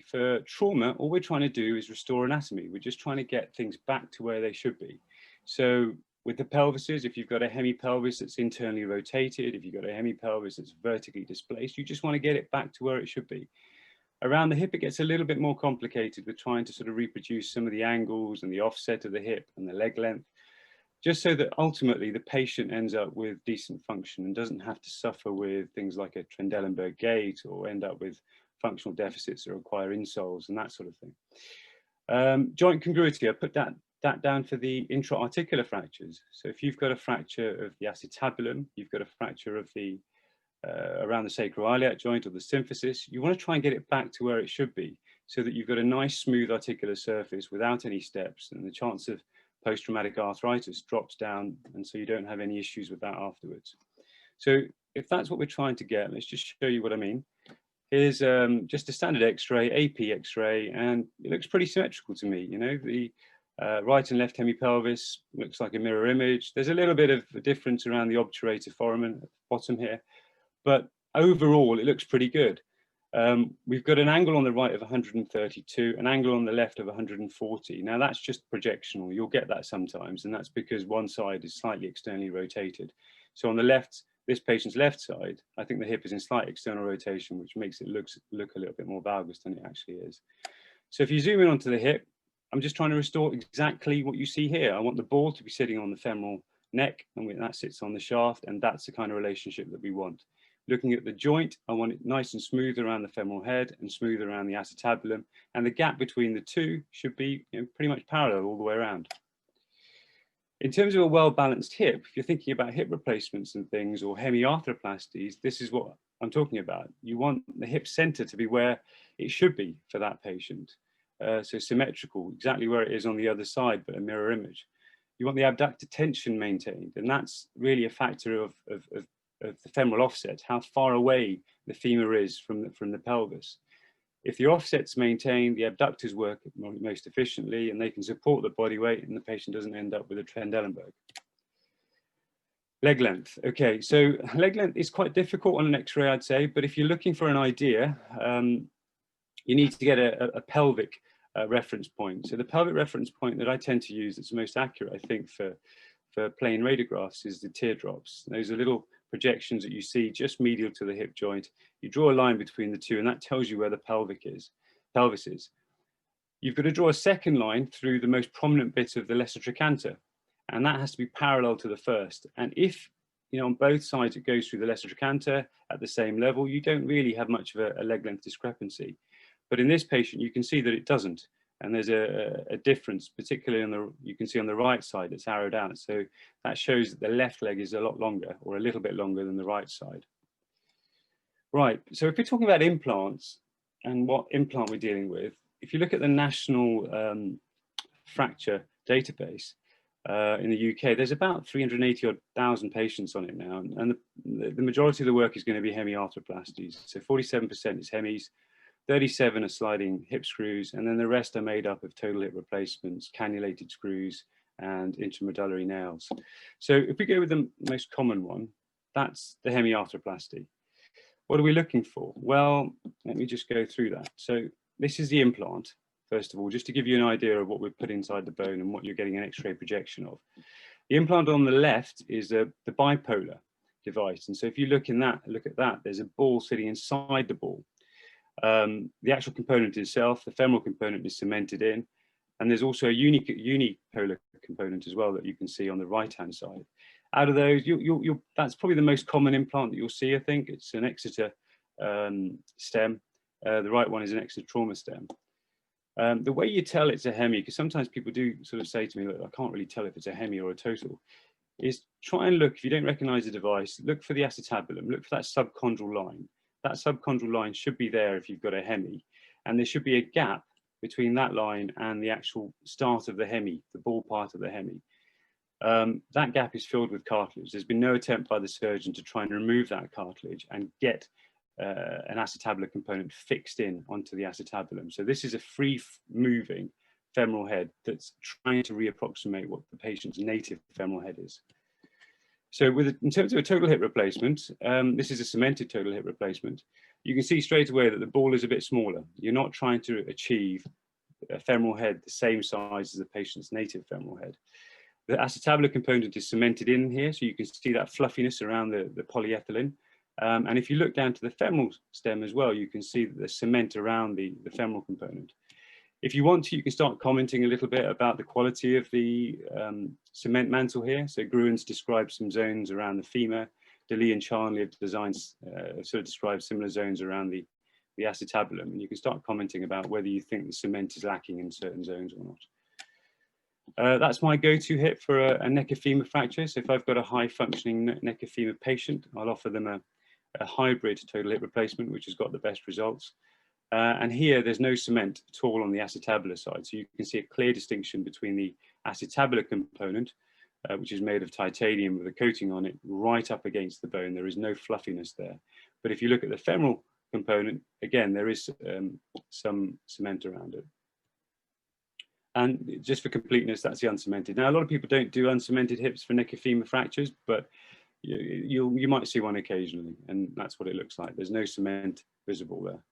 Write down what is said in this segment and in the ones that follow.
For trauma, all we're trying to do is restore anatomy. We're just trying to get things back to where they should be. So with the pelvises, if you've got a hemipelvis that's internally rotated, if you've got a hemipelvis that's vertically displaced, you just want to get it back to where it should be. Around the hip, it gets a little bit more complicated with trying to sort of reproduce some of the angles and the offset of the hip and the leg length, just so that ultimately the patient ends up with decent function and doesn't have to suffer with things like a Trendelenburg gait or end up with functional deficits that require insoles and that sort of thing. Joint congruity, I put that down for the intra-articular fractures. So if you've got a fracture of the acetabulum, you've got a fracture of the around the sacroiliac joint or the symphysis, you want to try and get it back to where it should be so that you've got a nice smooth articular surface without any steps, and the chance of post-traumatic arthritis drops down, and so you don't have any issues with that afterwards. So if that's what we're trying to get, let's just show you what I mean. Here's just a standard X-ray, AP X-ray, and it looks pretty symmetrical to me. You know, the right and left hemipelvis looks like a mirror image. There's a little bit of a difference around the obturator foramen at the bottom here, but overall it looks pretty good. We've got an angle on the right of 132, an angle on the left of 140. Now that's just projectional. You'll get that sometimes, and that's because one side is slightly externally rotated. So on the left, this patient's left side, I think the hip is in slight external rotation, which makes it look a little bit more valgus than it actually is. So if you zoom in onto the hip, I'm just trying to restore exactly what you see here. I want the ball to be sitting on the femoral neck, and that sits on the shaft, and that's the kind of relationship that we want. Looking at the joint, I want it nice and smooth around the femoral head and smooth around the acetabulum, and the gap between the two should be, you know, pretty much parallel all the way around. In terms of a well-balanced hip, if you're thinking about hip replacements and things, or hemiarthroplasties, this is what I'm talking about. You want the hip center to be where it should be for that patient. So symmetrical, exactly where it is on the other side, but a mirror image. You want the abductor tension maintained, and that's really a factor of the femoral offset, how far away the femur is from the pelvis. If the offset's maintained, the abductors work most efficiently, and they can support the body weight, and the patient doesn't end up with a Trendelenburg. Leg length. Okay, so leg length is quite difficult on an X-ray, I'd say, but if you're looking for an idea, you need to get a pelvic reference point. So the pelvic reference point that I tend to use that's the most accurate, I think, for plain radiographs is the teardrops. Those are little projections that you see just medial to the hip joint. You draw a line between the two, and that tells you where the pelvis is. You've got to draw a second line through the most prominent bit of the lesser trochanter, and that has to be parallel to the first. And if, you know, on both sides it goes through the lesser trochanter at the same level, you don't really have much of a leg length discrepancy. But in this patient, you can see that it doesn't. And there's a difference, particularly you can see on the right side, it's arrowed out. So that shows that the left leg is a lot longer, or a little bit longer than the right side. Right, so if we're talking about implants and what implant we're dealing with, if you look at the national fracture database in the UK, there's about 380,000 patients on it now. And the majority of the work is going to be hemiarthroplasties. So 47% is hemis, 37 are sliding hip screws, and then the rest are made up of total hip replacements, cannulated screws, and intramedullary nails. So if we go with the most common one, that's the hemiarthroplasty. What are we looking for? Well, let me just go through that. So this is the implant, first of all, just to give you an idea of what we've put inside the bone and what you're getting an X-ray projection of. The implant on the left is the bipolar device. And so if you look at that, there's a ball sitting inside the ball. The actual component itself, the femoral component, is cemented in, and there's also a unipolar component as well that you can see on the right-hand side. Out of those, that's probably the most common implant that you'll see, I think. It's an Exeter stem. The right one is an Exeter trauma stem. The way you tell it's a hemi, because sometimes people do sort of say to me, look, I can't really tell if it's a hemi or a total, is try and look, if you don't recognize the device, look for the acetabulum, look for that subchondral line. That subchondral line should be there if you've got a hemi, and there should be a gap between that line and the actual start of the hemi, the ball part of the hemi. That gap is filled with cartilage. There's been no attempt by the surgeon to try and remove that cartilage and get an acetabular component fixed in onto the acetabulum. So this is a free-moving femoral head that's trying to reapproximate what the patient's native femoral head is. So in terms of a total hip replacement, this is a cemented total hip replacement. you can see straight away that the ball is a bit smaller. You're not trying to achieve a femoral head the same size as the patient's native femoral head. The acetabular component is cemented in here, so you can see that fluffiness around the polyethylene. And if you look down to the femoral stem as well, you can see that there's cement around the femoral component. If you want to, you can start commenting a little bit about the quality of the cement mantle here. So Gruen's described some zones around the femur. DeLee and Charnley have designed, sort of described similar zones around the acetabulum. And you can start commenting about whether you think the cement is lacking in certain zones or not. That's my go-to hip for a neck of femur fracture. So if I've got a high functioning neck of femur patient, I'll offer them a hybrid total hip replacement, which has got the best results. And here there's no cement at all on the acetabular side. So you can see a clear distinction between the acetabular component, which is made of titanium with a coating on it, right up against the bone. There is no fluffiness there. But if you look at the femoral component, again, there is some cement around it. And just for completeness, that's the uncemented. Now, a lot of people don't do uncemented hips for neck of femur fractures, but you might see one occasionally, and that's what it looks like. There's no cement visible there.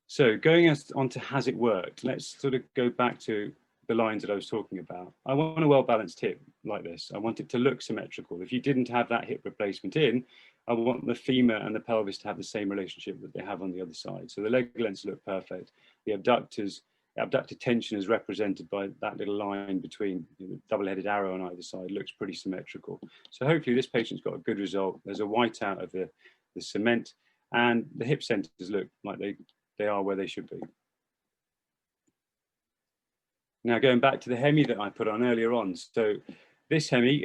So going on to has it worked, let's sort of go back to the lines that I was talking about. I want a well-balanced hip like this. I want it to look symmetrical. If you didn't have that hip replacement in, I want the femur and the pelvis to have the same relationship that they have on the other side. So the leg lengths look perfect. The abductor tension is represented by that little line between the double-headed arrow on either side, looks pretty symmetrical. So hopefully this patient's got a good result. There's a whiteout of the cement, and the hip centers look like they are where they should be. Now going back to the hemi that I put on earlier on. So this hemi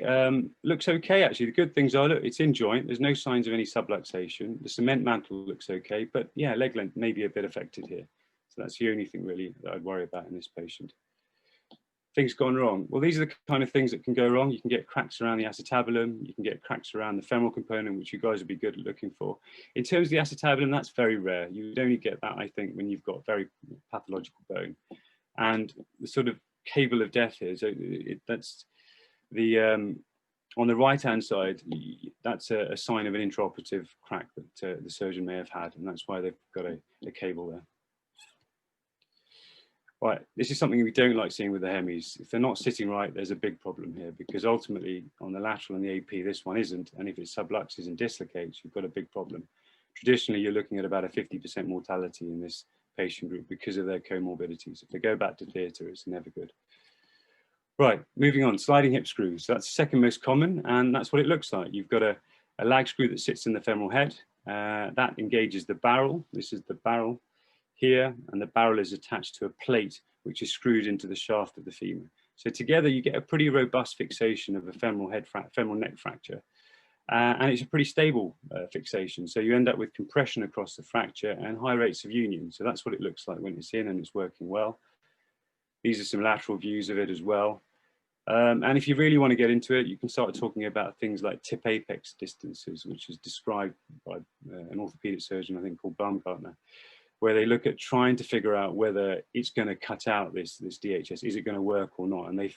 looks okay actually. The good things are, look, it's in joint. There's no signs of any subluxation. The cement mantle looks okay, but yeah, leg length may be a bit affected here. So that's the only thing really that I'd worry about in this patient. Things gone wrong. Well, these are the kind of things that can go wrong. You can get cracks around the acetabulum. You can get cracks around the femoral component, which you guys would be good at looking for. In terms of the acetabulum, that's very rare. You would only get that, I think, when you've got very pathological bone. And the sort of cable of death here, so that's the, on the right-hand side, that's a sign of an intraoperative crack that the surgeon may have had, and that's why they've got a cable there. Right, this is something we don't like seeing with the hemis. If they're not sitting right, there's a big problem here, because ultimately on the lateral and the AP, this one isn't. And if it subluxes and dislocates, you've got a big problem. Traditionally, you're looking at about a 50% mortality in this patient group because of their comorbidities. If they go back to theatre, it's never good. Right, moving on, sliding hip screws. That's the second most common, and that's what it looks like. You've got a lag screw that sits in the femoral head. That engages the barrel. This is the barrel here, and the barrel is attached to a plate which is screwed into the shaft of the femur. So together you get a pretty robust fixation of a femoral neck fracture, and it's a pretty stable fixation. So you end up with compression across the fracture and high rates of union. So that's what it looks like when it's in and it's working well. These are some lateral views of it as well. And if you really want to get into it, you can start talking about things like tip apex distances, which is described by an orthopedic surgeon, I think, called Baumgartner, where they look at trying to figure out whether it's going to cut out this DHS. Is it going to work or not? And they've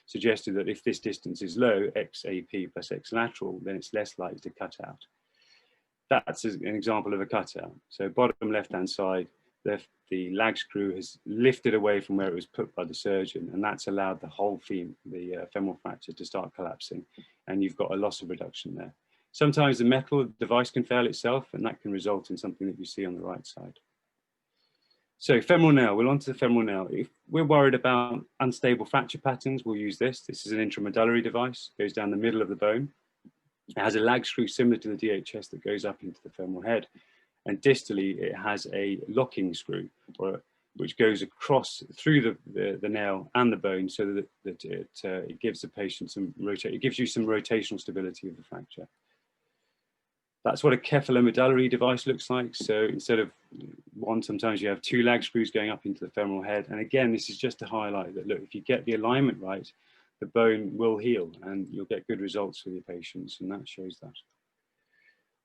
suggested that if this distance is low, x AP plus x lateral, then it's less likely to cut out. That's an example of a cutout. So bottom left-hand side, the lag screw has lifted away from where it was put by the surgeon, and that's allowed the whole the femoral fracture to start collapsing, and you've got a loss of reduction there. Sometimes the metal device can fail itself, and that can result in something that you see on the right side. So femoral nail, we're on to the femoral nail. If we're worried about unstable fracture patterns, we'll use this. This is an intramedullary device, goes down the middle of the bone. It has a lag screw similar to the DHS that goes up into the femoral head. And distally, it has a locking screw, which goes across through the nail and the bone, so that it gives the patient it gives you some rotational stability of the fracture. That's what a cephalomedullary device looks like. So instead of one, sometimes you have two lag screws going up into the femoral head. And again, this is just to highlight that, look, if you get the alignment right, the bone will heal and you'll get good results with your patients, and that shows that.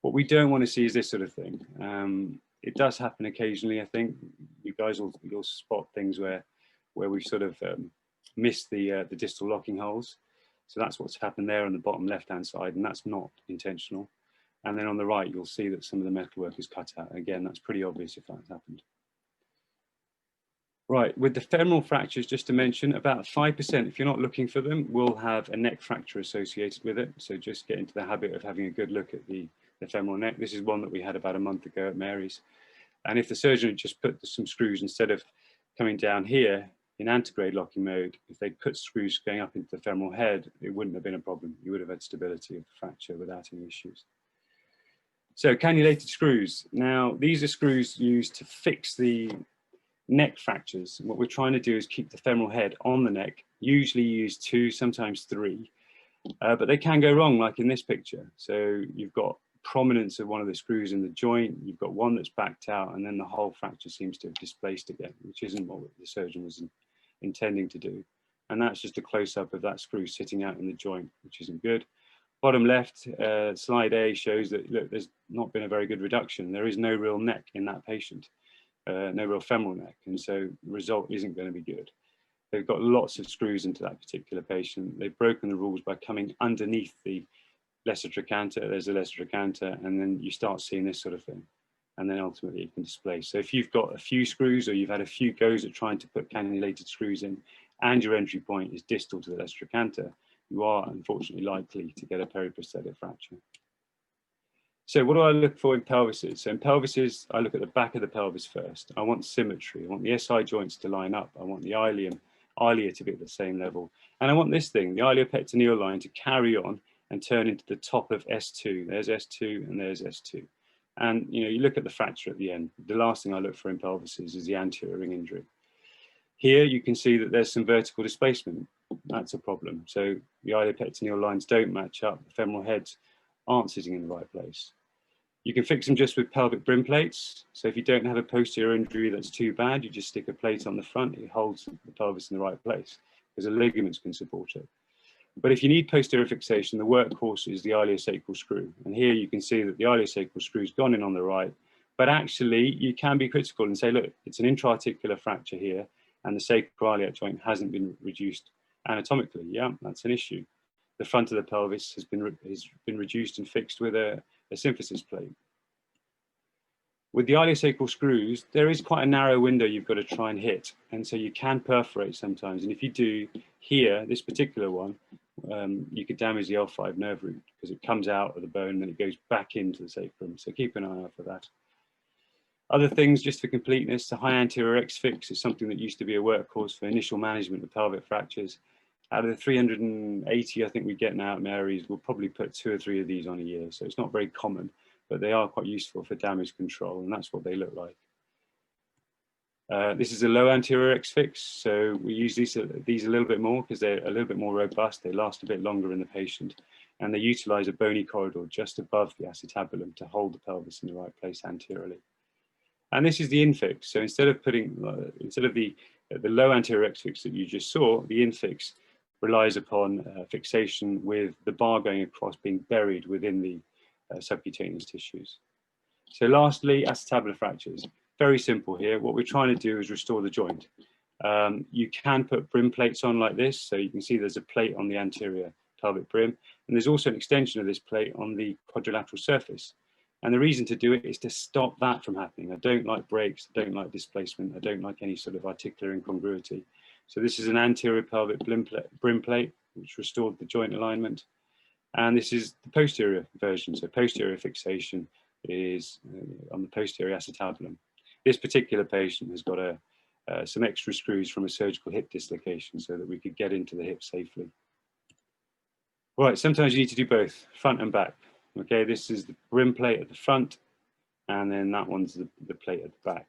What we don't want to see is this sort of thing. It does happen occasionally, I think. You guys you'll spot things where we've sort of missed the distal locking holes. So that's what's happened there on the bottom left-hand side, and that's not intentional. And then on the right, you'll see that some of the metalwork is cut out. Again, that's pretty obvious if that's happened. Right, with the femoral fractures, just to mention, about 5%, if you're not looking for them, will have a neck fracture associated with it. So just get into the habit of having a good look at the femoral neck. This is one that we had about a month ago at Mary's. And if the surgeon had just put some screws, instead of coming down here in antegrade locking mode, if they'd put screws going up into the femoral head, it wouldn't have been a problem. You would have had stability of the fracture without any issues. So cannulated screws. Now, these are screws used to fix the neck fractures. And what we're trying to do is keep the femoral head on the neck. Usually use 2, sometimes 3, but they can go wrong, like in this picture. So you've got prominence of one of the screws in the joint, you've got one that's backed out, and then the whole fracture seems to have displaced again, which isn't what the surgeon was intending to do. And that's just a close-up of that screw sitting out in the joint, which isn't good. Bottom left, slide A shows that, look, there's not been a very good reduction. There is no real neck in that patient. No real femoral neck, and so the result isn't going to be good. They've got lots of screws into that particular patient. They've broken the rules by coming underneath the lesser trochanter. There's a lesser trochanter, and then you start seeing this sort of thing, and then ultimately it can displace. So if you've got a few screws, or you've had a few goes at trying to put cannulated screws in, and your entry point is distal to the lesser trochanter, you are unfortunately likely to get a periprosthetic fracture. So what do I look for in pelvises? So in pelvises, I look at the back of the pelvis first. I want symmetry. I want the SI joints to line up. I want the ilia to be at the same level. And I want this thing, the iliopectineal line, to carry on and turn into the top of S2. There's S2 and there's S2. And you look at the fracture at the end. The last thing I look for in pelvises is the anterior ring injury. Here you can see that there's some vertical displacement. That's a problem. So the iliopectineal lines don't match up. The femoral heads aren't sitting in the right place. You can fix them just with pelvic brim plates. So if you don't have a posterior injury that's too bad, you just stick a plate on the front. It holds the pelvis in the right place because the ligaments can support it. But if you need posterior fixation, the workhorse is the iliosacral screw. And here you can see that the iliosacral screw's gone in on the right. But actually, you can be critical and say, look, it's an intra-articular fracture here, and the sacroiliac joint hasn't been reduced anatomically. Yeah, that's an issue. The front of the pelvis has been reduced and fixed with a symphysis plate. With the iliosacral screws, there is quite a narrow window you've got to try and hit, and so you can perforate sometimes. And if you do here, this particular one, you could damage the L5 nerve root because it comes out of the bone and then it goes back into the sacrum. So keep an eye out for that. Other things, just for completeness, the high anterior X fix is something that used to be a workhorse for initial management of pelvic fractures. Out of the 380 I think we get now at Mary's, we'll probably put 2 or 3 of these on a year. So it's not very common, but they are quite useful for damage control, and that's what they look like. This is a low anterior X fix. So we use these a little bit more because they're a little bit more robust. They last a bit longer in the patient, and they utilize a bony corridor just above the acetabulum to hold the pelvis in the right place anteriorly. And this is the infix. So instead of the low anterior X fix that you just saw, the infix relies upon fixation with the bar going across, being buried within the subcutaneous tissues. So lastly, acetabular fractures. Very simple here. What we're trying to do is restore the joint. You can put brim plates on like this. So you can see there's a plate on the anterior pelvic brim, and there's also an extension of this plate on the quadrilateral surface. And the reason to do it is to stop that from happening. I don't like breaks, I don't like displacement, I don't like any sort of articular incongruity. So this is an anterior pelvic brim plate, which restored the joint alignment. And this is the posterior version. So posterior fixation is on the posterior acetabulum. This particular patient has got some extra screws from a surgical hip dislocation so that we could get into the hip safely. Right, sometimes you need to do both, front and back. Okay, this is the brim plate at the front, and then that one's the plate at the back.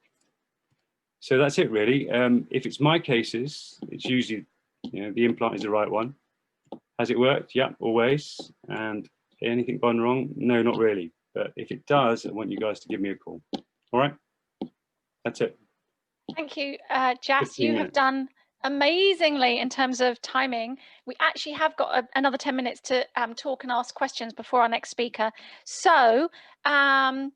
So that's it really. If it's my cases, it's usually, the implant is the right one. Has it worked? Yeah, always. And anything gone wrong? No, not really. But if it does, I want you guys to give me a call. All right, that's it. Thank you, Jas. You have done amazingly in terms of timing. We actually have got another 10 minutes to talk and ask questions before our next speaker. So I've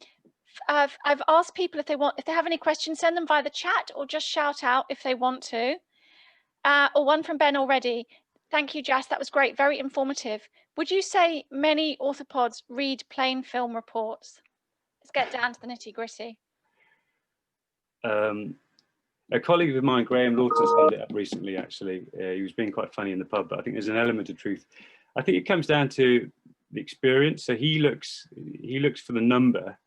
asked people if they have any questions, send them via the chat or just shout out if they want to. Or one from Ben already. Thank you, Jas. That was great. Very informative. Would you say many orthopods read plain film reports? Let's get down to the nitty gritty. A colleague of mine, Graham Lawton, summed it up recently, actually. He was being quite funny in the pub, but I think there's an element of truth. I think it comes down to the experience. So he looks for the number.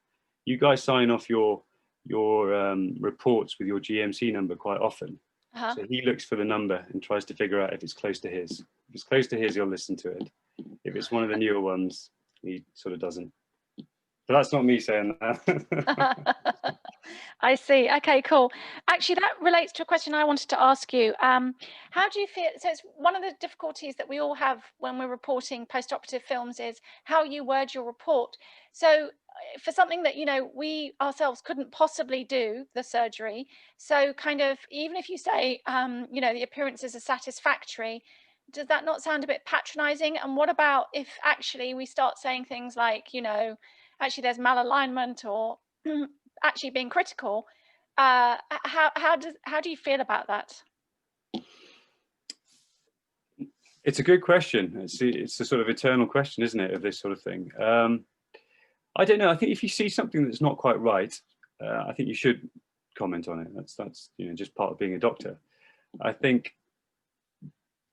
You guys sign off your reports with your GMC number quite often. So he looks for the number and tries to figure out if it's close to his. If it's close to his, he'll listen to it. If it's one of the newer ones, he sort of doesn't. But that's not me saying that. I see. Okay, cool. Actually, that relates to a question I wanted to ask you. How do you feel? So it's one of the difficulties that we all have when we're reporting post-operative films is how you word your report. So for something that, you know, we ourselves couldn't possibly do, the surgery. So kind of, even if you say, you know, the appearances are satisfactory, does that not sound a bit patronizing? And what about if actually we start saying things like, you know, actually there's malalignment or actually being critical? How do you feel about that? It's a good question. It's a sort of eternal question, isn't it, of this sort of thing. I don't know. I think if you see something that's not quite right, I think you should comment on it. That's you know, just part of being a doctor. I think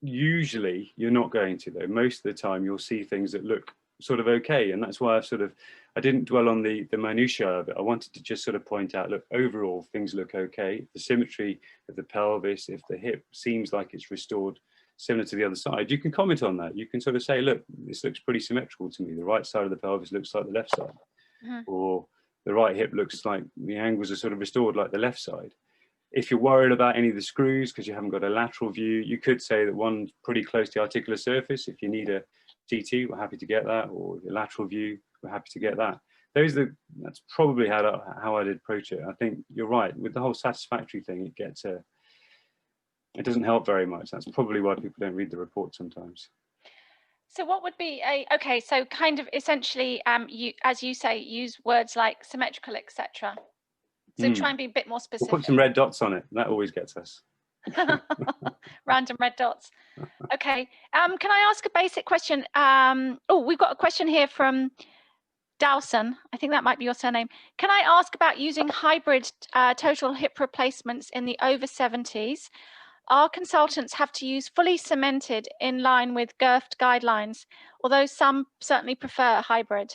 usually you're not going to, though. Most of the time you'll see things that look sort of okay, and that's why I didn't dwell on the minutiae of it. I wanted to just sort of point out, look, overall things look okay. The symmetry of the pelvis, if the hip seems like it's restored similar to the other side, you can comment on that. You can sort of say, look, this looks pretty symmetrical to me. The right side of the pelvis looks like the left side, or the right hip looks like the angles are sort of restored like the left side. If you're worried about any of the screws because you haven't got a lateral view, you could say that one's pretty close to the articular surface. If you need a CT, we're happy to get that, or a lateral view, we're happy to get that. That's probably how I'd approach it. I think you're right with the whole satisfactory thing. It doesn't help very much. That's probably why people don't read the report sometimes. So what would be okay? So kind of essentially, you, as you say, use words like symmetrical, etc. So try and be a bit more specific. We'll put some red dots on it. That always gets us. Random red dots. Okay. Can I ask a basic question? Oh, we've got a question here from Dowson. I think that might be your surname. Can I ask about using hybrid total hip replacements in the over 70s? Our consultants have to use fully cemented in line with GIRFT guidelines, although some certainly prefer hybrid.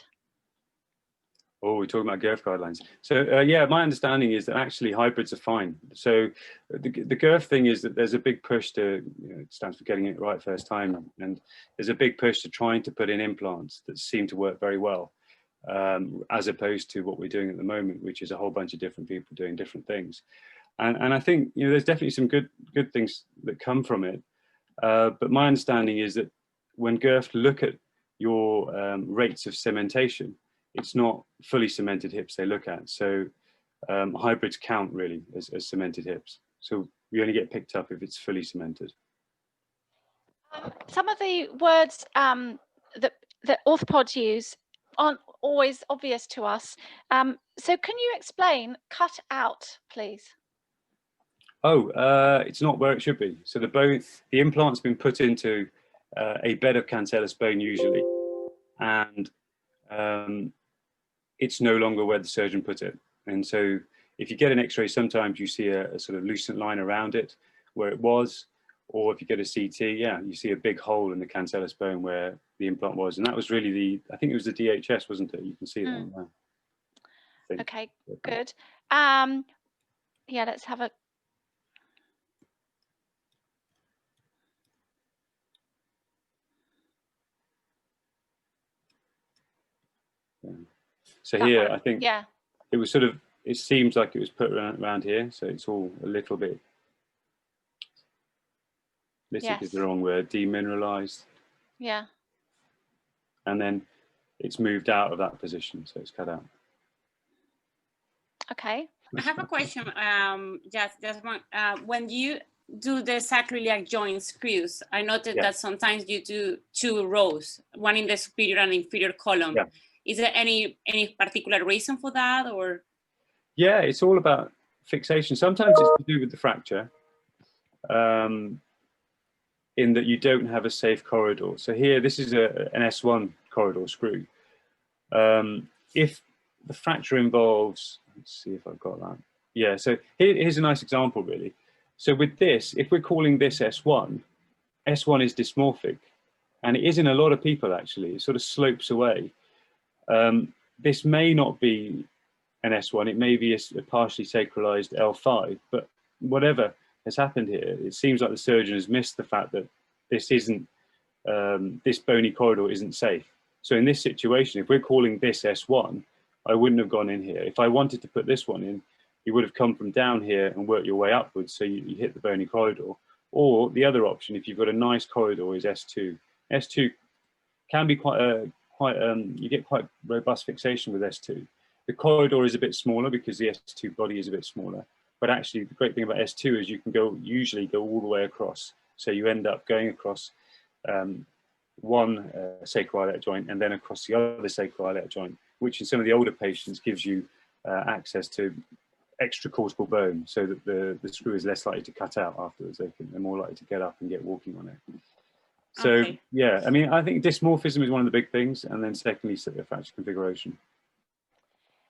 Oh, we're talking about GIRFT guidelines. So yeah, my understanding is that actually hybrids are fine. So the GIRFT thing is that there's a big push to, you know, it stands for getting it right first time, and there's a big push to trying to put in implants that seem to work very well, as opposed to what we're doing at the moment, which is a whole bunch of different people doing different things. And I think, you know, there's definitely some good things that come from it. But my understanding is that when GIRFT look at your rates of cementation, it's not fully cemented hips they look at. So hybrids count really as cemented hips. So we only get picked up if it's fully cemented. Some of the words that orthopods use aren't always obvious to us. So can you explain cut out, please? Oh, it's not where it should be. So the implant's been put into a bed of cancellous bone usually, and it's no longer where the surgeon put it. And so if you get an x-ray, sometimes you see a sort of lucent line around it where it was, or if you get a CT, yeah, you see a big hole in the cancellous bone where the implant was. And that was really I think it was the DHS, wasn't it? You can see that now. Okay, good. Yeah, let's have a So that here, one. I think it was sort of, it seems like it was put around here. So it's all a little bit, lytic is the wrong word, demineralized. Yeah. And then it's moved out of that position. So it's cut out. Okay. I have a question. Just one. When you do the sacroiliac joint screws, I noted that sometimes you do 2 rows, one in the superior and inferior column. Yeah. Is there any particular reason for that, or? Yeah, it's all about fixation. Sometimes it's to do with the fracture. in that you don't have a safe corridor. So here, this is an S1 corridor screw. If the fracture involves, let's see if I've got that. Yeah, so here's a nice example, really. So with this, if we're calling this S1, S1 is dysmorphic, and it is in a lot of people, actually. It sort of slopes away. This may not be an S1, it may be a partially sacralized L5, but whatever has happened here, it seems like the surgeon has missed the fact that this isn't, this bony corridor isn't safe. So in this situation, if we're calling this S1, I wouldn't have gone in here. If I wanted to put this one in, you would have come from down here and worked your way upwards, so you hit the bony corridor. Or the other option, if you've got a nice corridor, is S2. S2 can be you get quite robust fixation with S2. The corridor is a bit smaller because the S2 body is a bit smaller. But actually, the great thing about S2 is you can usually go all the way across. So you end up going across one sacroiliac joint and then across the other sacroiliac joint, which in some of the older patients gives you access to extra cortical bone, so that the screw is less likely to cut out afterwards. They're more likely to get up and get walking on it. So okay. Yeah, I mean, I think dysmorphism is one of the big things, and then secondly, fracture configuration.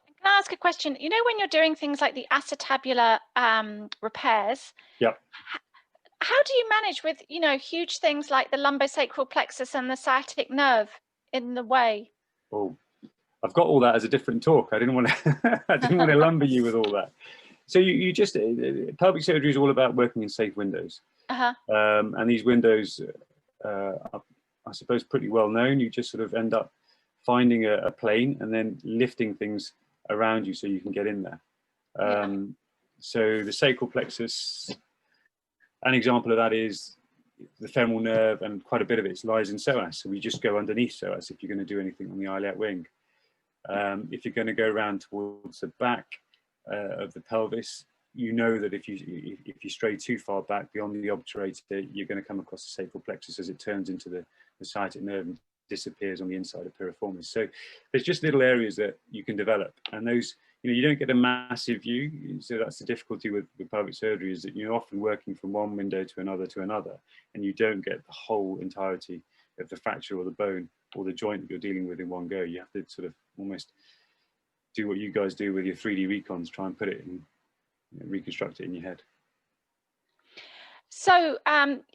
Can I ask a question? You know, when you're doing things like the acetabular repairs, yeah, how do you manage with, you know, huge things like the lumbosacral plexus and the sciatic nerve in the way? Oh, I've got all that as a different talk. I didn't want to, I didn't want to lumber you with all that. So you just, pelvic surgery is all about working in safe windows. And these windows are, I suppose, pretty well known. You just sort of end up finding a plane and then lifting things around you so you can get in there. So the sacral plexus, an example of that is the femoral nerve, and quite a bit of it lies in psoas. So we just go underneath psoas if you're going to do anything on the iliac wing. If you're going to go around towards the back of the pelvis, you know that if you stray too far back beyond the obturator, you're going to come across the sacral plexus as it turns into the sciatic nerve and disappears on the inside of piriformis. So there's just little areas that you can develop, and those, you know, you don't get a massive view. So that's the difficulty with pelvic surgery, is that you're often working from one window to another, and you don't get the whole entirety of the fracture or the bone or the joint that you're dealing with in one go. You have to sort of almost do what you guys do with your 3D recons, try and put it in, you know, reconstruct it in your head. So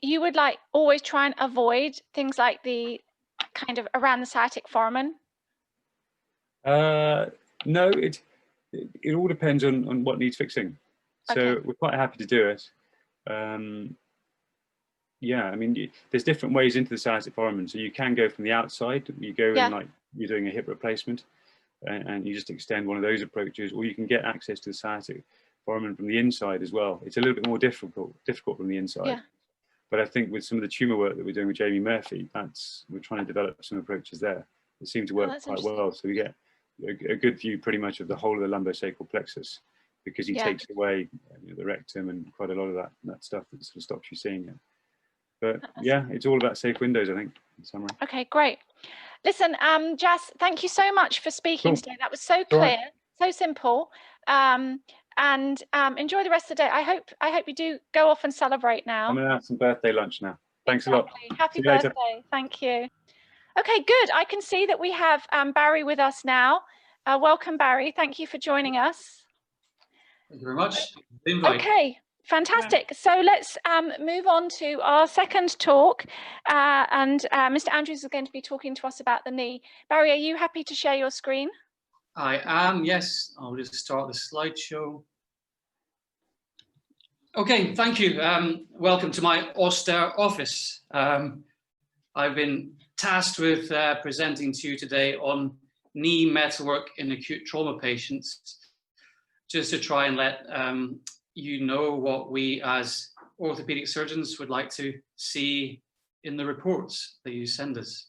you would like always try and avoid things like the kind of around the sciatic foramen? No, it all depends on what needs fixing. So okay. We're quite happy to do it. Yeah, I mean, there's different ways into the sciatic foramen. So you can go from the outside, you go in like you're doing a hip replacement, and you just extend one of those approaches, or you can get access to the sciatic foramen from the inside as well. It's a little bit more difficult from the inside. But I think with some of the tumor work that we're doing with Jamie Murphy, we're trying to develop some approaches there that seem to work quite well. So we get a good view pretty much of the whole of the lumbosacral plexus, because he takes away, you know, the rectum and quite a lot of that stuff that sort of stops you seeing it. But yeah, it's all about safe windows, I think, in summary. Okay, great. Listen, Jas, thank you so much for speaking today. That was so clear, so simple. And enjoy the rest of the day. I hope you do go off and celebrate now. I'm gonna have some birthday lunch now. Thanks a lot. Happy birthday. Thank you. Okay, good. I can see that we have Barry with us now. Welcome, Barry. Thank you for joining us. Thank you very much. Okay, fantastic. So let's move on to our second talk. And Mr. Andrews is going to be talking to us about the knee. Barry, are you happy to share your screen? I am, yes. I'll just start the slideshow. Okay, thank you. Welcome to my austere office. I've been tasked with presenting to you today on knee metalwork in acute trauma patients, just to try and let you know what we as orthopedic surgeons would like to see in the reports that you send us.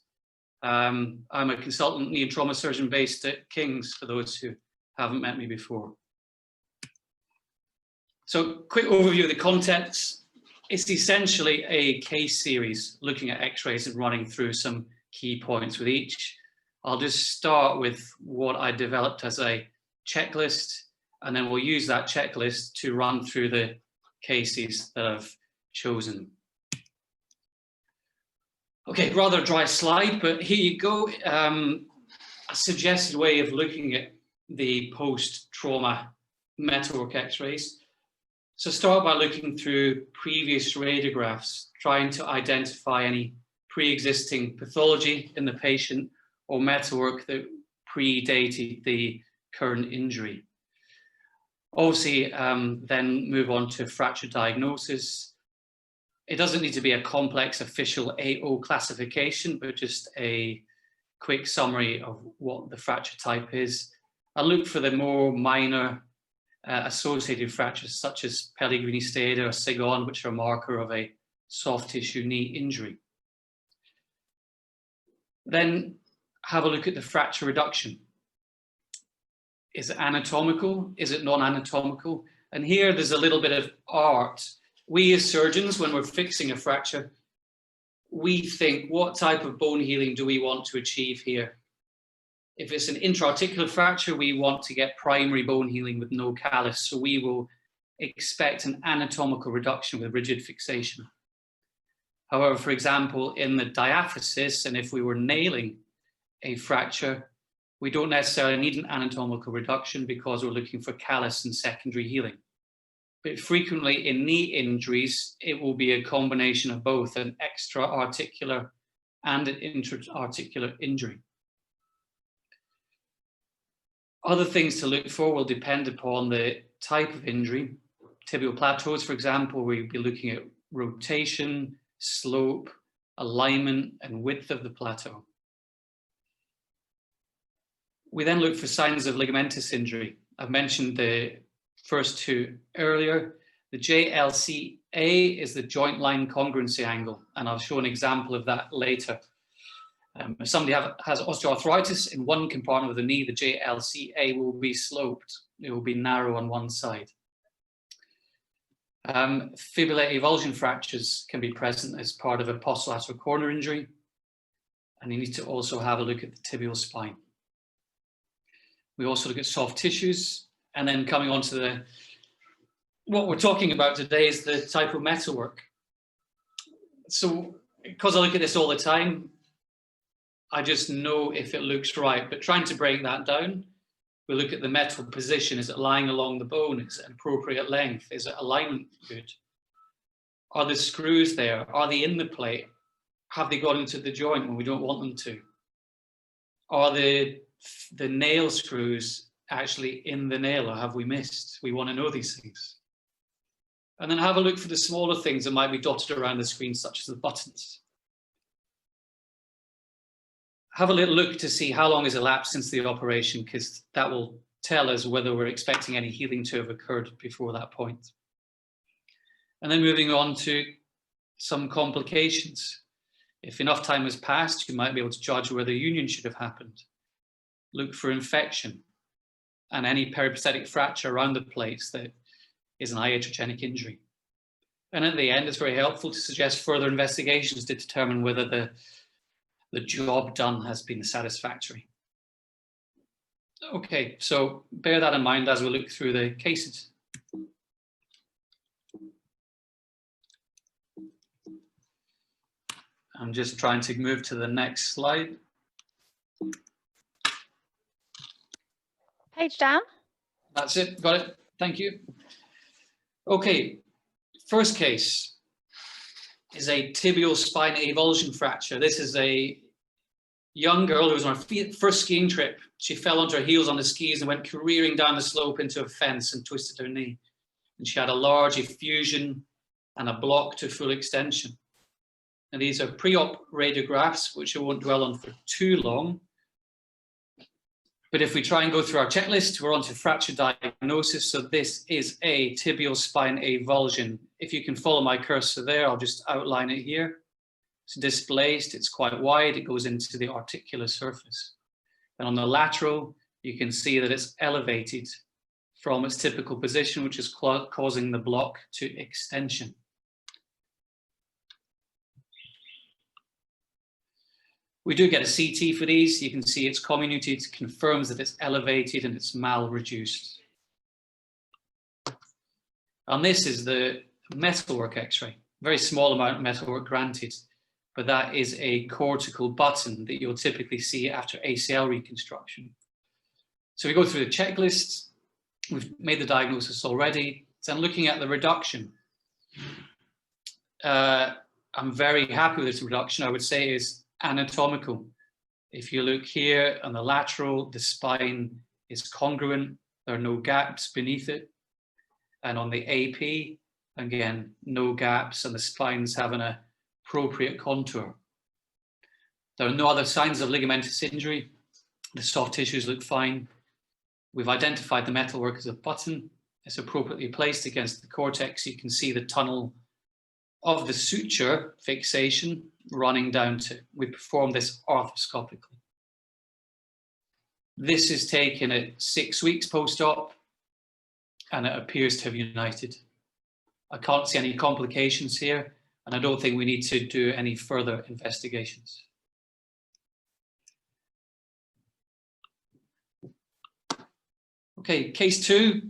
I'm a consultant knee and trauma surgeon based at King's, for those who haven't met me before. So, quick overview of the contents. It's essentially a case series looking at x-rays and running through some key points with each. I'll just start with what I developed as a checklist, and then we'll use that checklist to run through the cases that I've chosen. Okay, rather dry slide, but here you go. A suggested way of looking at the post-trauma metalwork x-rays. So start by looking through previous radiographs, trying to identify any pre-existing pathology in the patient or metalwork that predated the current injury. Obviously, then move on to fracture diagnosis. It doesn't need to be a complex official AO classification, but just a quick summary of what the fracture type is. I'll look for the more minor associated fractures such as Pellegrini Stade or Sigon, which are a marker of a soft tissue knee injury. Then have a look at the fracture reduction. Is it anatomical? Is it non-anatomical? And here there's a little bit of art. We as surgeons, when we're fixing a fracture, we think, what type of bone healing do we want to achieve here? If it's an intra-articular fracture, we want to get primary bone healing with no callus. So we will expect an anatomical reduction with rigid fixation. However, for example, in the diaphysis, and if we were nailing a fracture, we don't necessarily need an anatomical reduction because we're looking for callus and secondary healing. But frequently in knee injuries, it will be a combination of both an extra-articular and an intra-articular injury. Other things to look for will depend upon the type of injury. Tibial plateaus, for example, we'll be looking at rotation, slope, alignment, and width of the plateau. We then look for signs of ligamentous injury. I've mentioned the first two earlier. The JLCA is the joint line congruency angle, and I'll show an example of that later. If somebody has osteoarthritis in one compartment of the knee, the JLCA will be sloped. It will be narrow on one side. Fibular avulsion fractures can be present as part of a posterolateral corner injury. And you need to also have a look at the tibial spine. We also look at soft tissues, and then coming on to what we're talking about today is the type of metalwork. So because I look at this all the time, I just know if it looks right, but trying to break that down, we look at the metal position. Is it lying along the bone? Is it an appropriate length? Is it alignment good? Are the screws there? Are they in the plate? Have they got into the joint when we don't want them to? Are the nail screws actually in the nail, or have we missed? We want to know these things. And then have a look for the smaller things that might be dotted around the screen, such as the buttons. Have a little look to see how long has elapsed since the operation, because that will tell us whether we're expecting any healing to have occurred before that point. And then moving on to some complications. If enough time has passed, you might be able to judge whether union should have happened. Look for infection and any periprosthetic fracture around the plates that is an iatrogenic injury. And at the end, it's very helpful to suggest further investigations to determine whether the job done has been satisfactory. Okay, so bear that in mind as we look through the cases. I'm just trying to move to the next slide. Page down. That's it, got it, thank you. Okay, first case is a tibial spine avulsion fracture. This is a young girl who was on her first skiing trip. She fell onto her heels on the skis and went careering down the slope into a fence and twisted her knee. And she had a large effusion and a block to full extension. And these are pre-op radiographs, which I won't dwell on for too long. But if we try and go through our checklist, we're on to fracture diagnosis. So this is a tibial spine avulsion. If you can follow my cursor there, I'll just outline it here. It's displaced, it's quite wide, it goes into the articular surface. And on the lateral, you can see that it's elevated from its typical position, which is causing the block to extension. We do get a CT for these. You can see it's comminuted, confirms that it's elevated and it's mal-reduced. And this is the metalwork X-ray. Very small amount of metalwork granted. but that is a cortical button that you'll typically see after ACL reconstruction. So we go through the checklist. We've made the diagnosis already. So I'm looking at the reduction. I'm very happy with this reduction. I would say is anatomical. If you look here on the lateral, the spine is congruent. There are no gaps beneath it. And on the AP, again, no gaps, and the spine's having an appropriate contour. There are no other signs of ligamentous injury. The soft tissues look fine. We've identified the metalwork as a button. It's appropriately placed against the cortex. You can see the tunnel of the suture fixation running down to. We perform this arthroscopically. This is taken at 6 weeks post-op, and it appears to have united. I can't see any complications here, and I don't think we need to do any further investigations. Okay, case 2.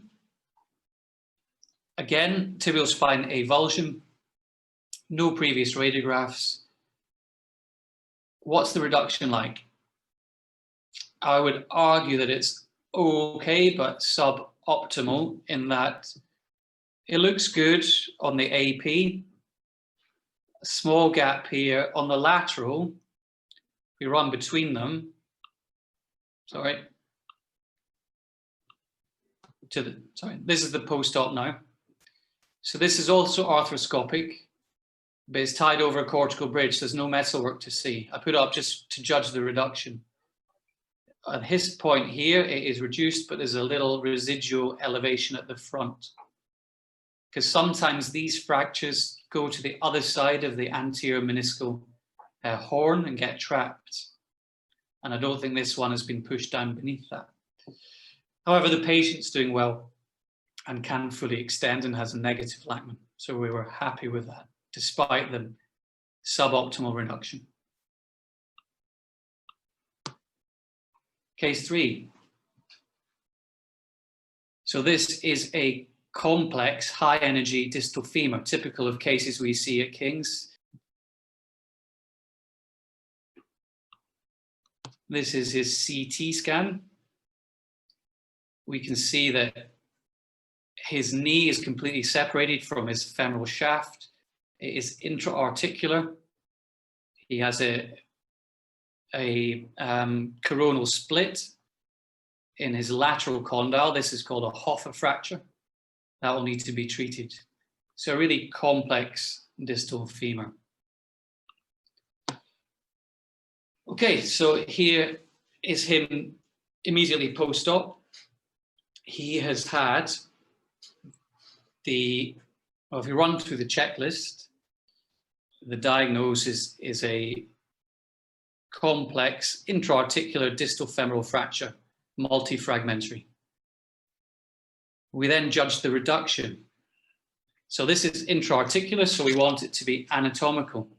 Again, tibial spine avulsion. No previous radiographs. What's the reduction like? I would argue that it's okay, but suboptimal in that it looks good on the AP. A small gap here on the lateral. We run between them. Sorry. This is the post-op now. So this is also arthroscopic, but it's tied over a cortical bridge. There's no metalwork to see. I put it up just to judge the reduction. At his point here, it is reduced, but there's a little residual elevation at the front. Because sometimes these fractures go to the other side of the anterior meniscal horn and get trapped. And I don't think this one has been pushed down beneath that. However, the patient's doing well and can fully extend and has a negative Lachman. So we were happy with that, despite the suboptimal reduction. Case 3. So this is a complex high energy distal femur, typical of cases we see at King's. This is his CT scan. We can see that his knee is completely separated from his femoral shaft. It is intra-articular. He has a coronal split in his lateral condyle. This is called a Hoffer fracture. That will need to be treated. So a really complex distal femur. Okay, so here is him immediately post-op. He has had well, if you run through the checklist, the diagnosis is a complex intra-articular distal femoral fracture, multifragmentary. We then judge the reduction. So this is intra-articular, so we want it to be anatomical.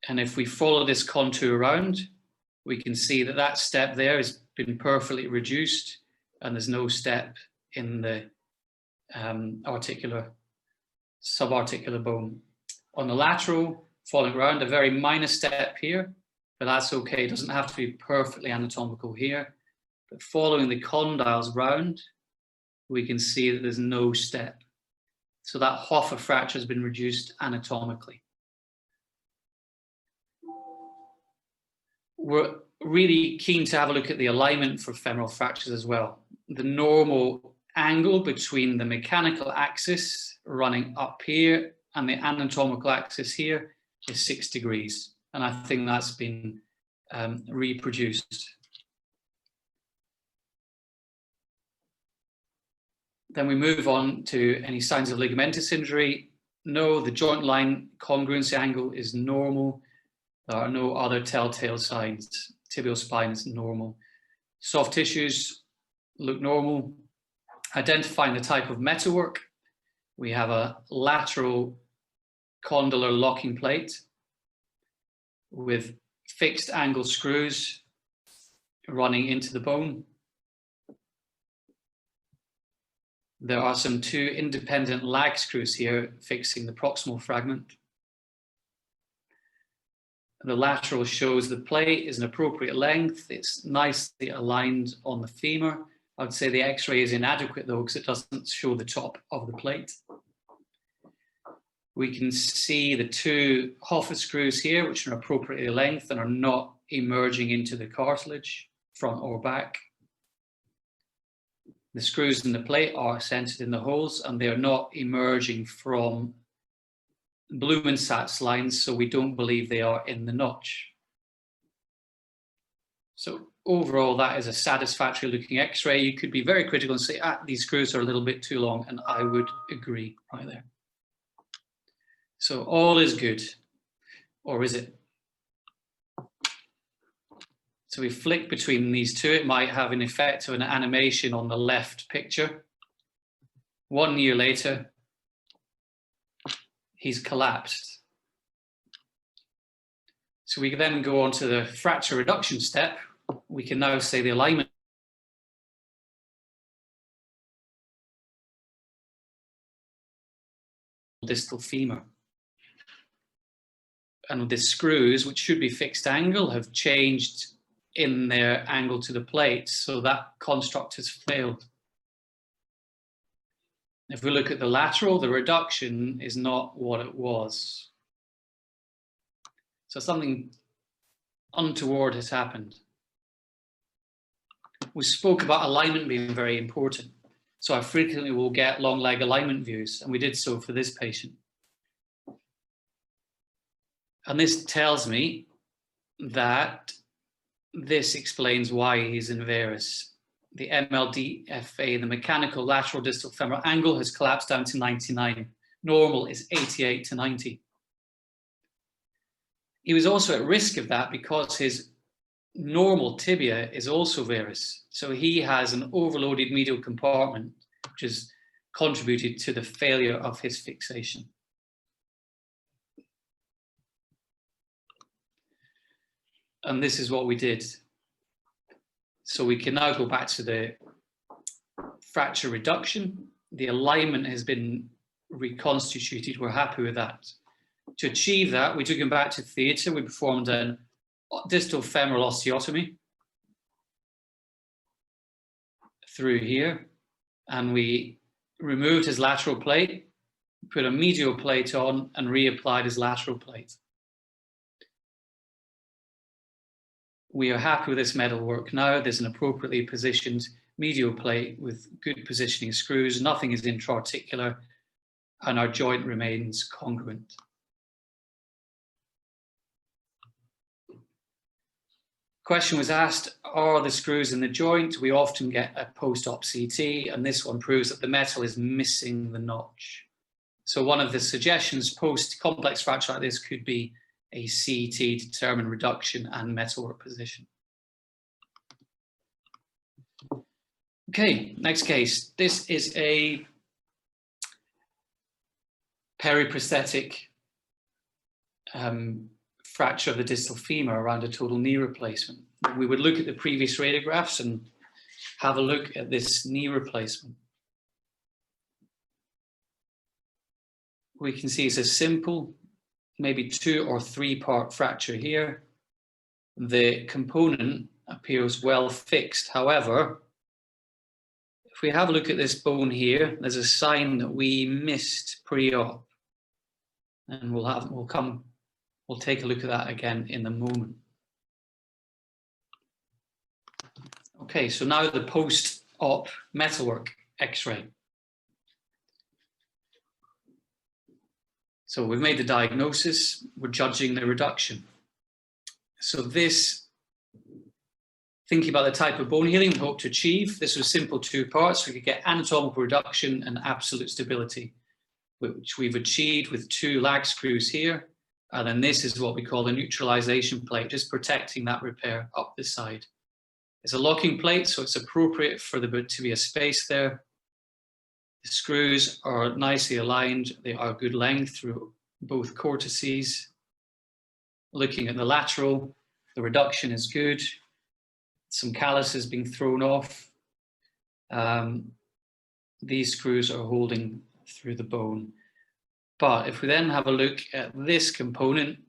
And if we follow this contour around, we can see that that step there has been perfectly reduced, and there's no step in the subarticular bone. On the lateral, following around, a very minor step here, but that's okay. It doesn't have to be perfectly anatomical here. But following the condyles round, we can see that there's no step. So that Hoffer fracture has been reduced anatomically. We're really keen to have a look at the alignment for femoral fractures as well. The normal angle between the mechanical axis running up here and the anatomical axis here is 6 degrees. And I think that's been reproduced. Then we move on to any signs of ligamentous injury. No, the joint line congruency angle is normal. There are no other telltale signs. Tibial spine is normal. Soft tissues look normal. Identifying the type of metalwork, we have a lateral condylar locking plate with fixed angle screws running into the bone. There are some 2 independent lag screws here fixing the proximal fragment. The lateral shows the plate is an appropriate length. It's nicely aligned on the femur. I would say the X-ray is inadequate though, because it doesn't show the top of the plate. We can see the two Hoffet screws here, which are appropriately length and are not emerging into the cartilage, front or back. The screws in the plate are centered in the holes and they are not emerging from Blumensatz's lines, so we don't believe they are in the notch. So overall, that is a satisfactory looking X-ray. You could be very critical and say, these screws are a little bit too long, and I would agree right there. So all is good, or is it? So we flick between these two. It might have an effect of an animation on the left picture. 1 year later, he's collapsed. So we then go on to the fracture reduction step. We can now say the alignment distal femur. And the screws, which should be fixed angle, have changed in their angle to the plate, so that construct has failed. If we look at the lateral, the reduction is not what it was. So something untoward has happened. We spoke about alignment being very important. So I frequently will get long leg alignment views, and we did so for this patient. And this tells me that this explains why he's in varus. The MLDFA, the mechanical lateral distal femoral angle, has collapsed down to 99. Normal is 88 to 90. He was also at risk of that because his normal tibia is also varus. So he has an overloaded medial compartment, which has contributed to the failure of his fixation. And this is what we did. So we can now go back to the fracture reduction. The alignment has been reconstituted. We're happy with that. To achieve that, we took him back to theatre. We performed a distal femoral osteotomy through here, and we removed his lateral plate, put a medial plate on, and reapplied his lateral plate. We are happy with this metal work now. There's an appropriately positioned medial plate with good positioning screws. Nothing is intra-articular, and our joint remains congruent. Question was asked, are the screws in the joint? We often get a post-op CT, and this one proves that the metal is missing the notch. So one of the suggestions post-complex fracture like this could be a CT to determine reduction and metalwork position. Okay, next case. This is a periprosthetic fracture of the distal femur around a total knee replacement. We would look at the previous radiographs and have a look at this knee replacement. We can see it's a simple, maybe 2 or 3 part fracture here. The component appears well fixed. However, if we have a look at this bone here, there's a sign that we missed pre-op. And we'll take a look at that again in a moment. Okay, so now the post-op metalwork X-ray. So we've made the diagnosis, we're judging the reduction. So this, thinking about the type of bone healing we hope to achieve, this was simple 2 parts. We could get anatomical reduction and absolute stability, which we've achieved with 2 lag screws here. And then this is what we call a neutralization plate, just protecting that repair up the side. It's a locking plate, so it's appropriate for there to be a space there. The screws are nicely aligned. They are good length through both cortices. Looking at the lateral, the reduction is good. Some calluses being thrown off. These screws are holding through the bone. But if we then have a look at this component,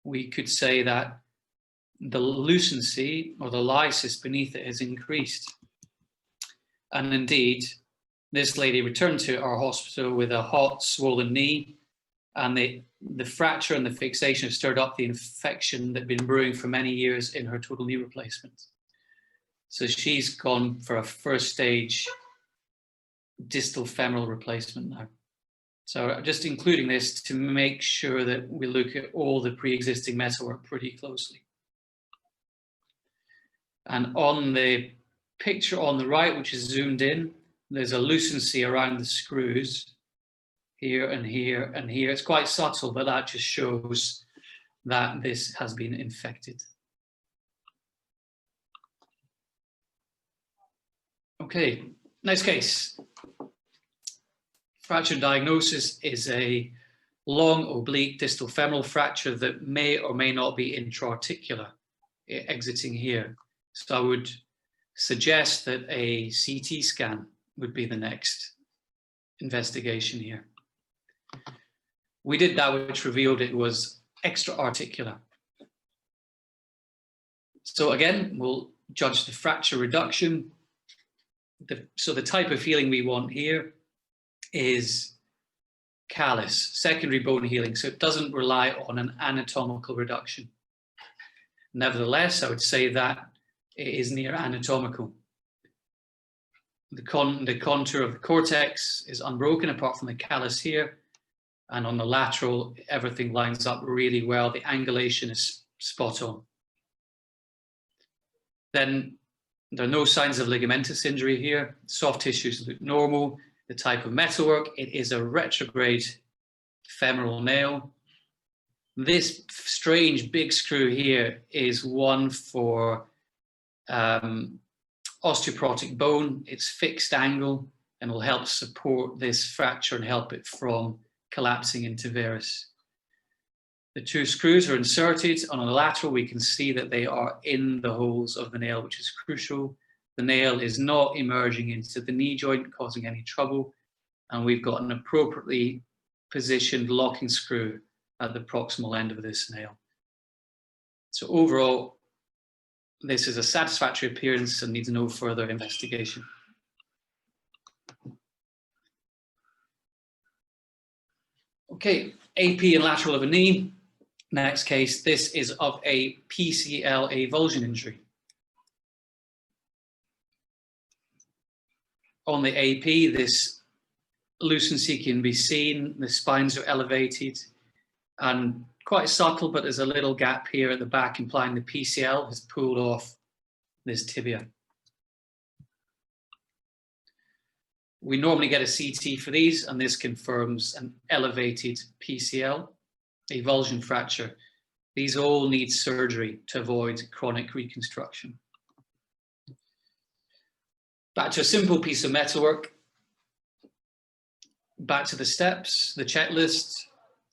we could say that the lucency or the lysis beneath it has increased. And indeed, this lady returned to our hospital with a hot, swollen knee, and the fracture and the fixation have stirred up the infection that had been brewing for many years in her total knee replacement. So she's gone for a first stage distal femoral replacement now. So just including this to make sure that we look at all the pre-existing metalwork pretty closely. And on the picture on the right, which is zoomed in, there's a lucency around the screws here and here and here. It's quite subtle, but that just shows that this has been infected. Okay, next case. Fracture diagnosis is a long oblique distal femoral fracture that may or may not be intra-articular, exiting here. So I would suggest that a CT scan would be the next investigation here. We did that, which revealed it was extra-articular. So again, we'll judge the fracture reduction. So the type of healing we want here is callus, secondary bone healing, so it doesn't rely on an anatomical reduction. Nevertheless, I would say that it is near anatomical. The contour of the cortex is unbroken apart from the callus here, and on the lateral, everything lines up really well. The angulation is spot on. Then there are no signs of ligamentous injury here. Soft tissues look normal. The type of metalwork, it is a retrograde femoral nail. This strange big screw here is one for osteoporotic bone. It's fixed angle and will help support this fracture and help it from collapsing into varus. The two screws are inserted. On the lateral, we can see that they are in the holes of the nail, which is crucial. The nail is not emerging into the knee joint, causing any trouble. And we've got an appropriately positioned locking screw at the proximal end of this nail. So overall, this is a satisfactory appearance and needs no further investigation. Okay, AP and lateral of a knee. Next case, this is of a PCL avulsion injury. On the AP, this lucency can be seen, the spines are elevated and quite subtle, but there's a little gap here at the back implying the PCL has pulled off this tibia. We normally get a CT for these, and this confirms an elevated PCL, avulsion fracture. These all need surgery to avoid chronic reconstruction. Back to a simple piece of metalwork. Back to the steps, the checklist,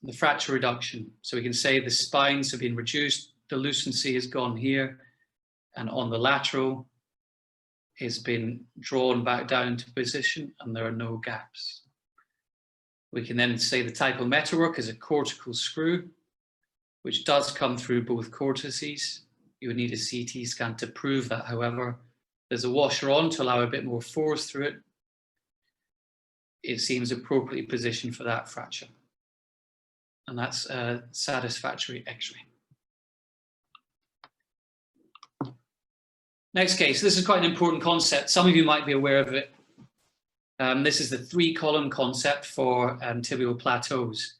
the fracture reduction. So we can say the spines have been reduced, the lucency has gone here, and on the lateral has been drawn back down into position and there are no gaps. We can then say the type of metalwork is a cortical screw, which does come through both cortices. You would need a CT scan to prove that, however. There's a washer on to allow a bit more force through it. It seems appropriately positioned for that fracture. And that's a satisfactory X-ray. Next case, this is quite an important concept. Some of you might be aware of it. This is the 3-column concept for tibial plateaus.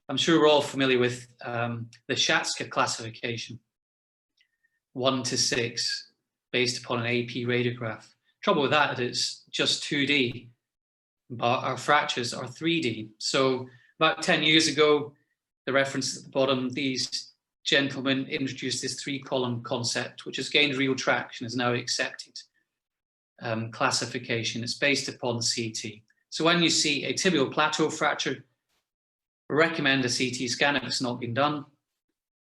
I'm sure we're all familiar with the Schatzker classification, 1 to 6, based upon an AP radiograph. Trouble with that is it's just 2D, but our fractures are 3D. So about 10 years ago, the reference at the bottom, these gentlemen introduced this 3-column concept, which has gained real traction, is now accepted classification. It's based upon CT. So when you see a tibial plateau fracture, recommend a CT scan if it's not been done,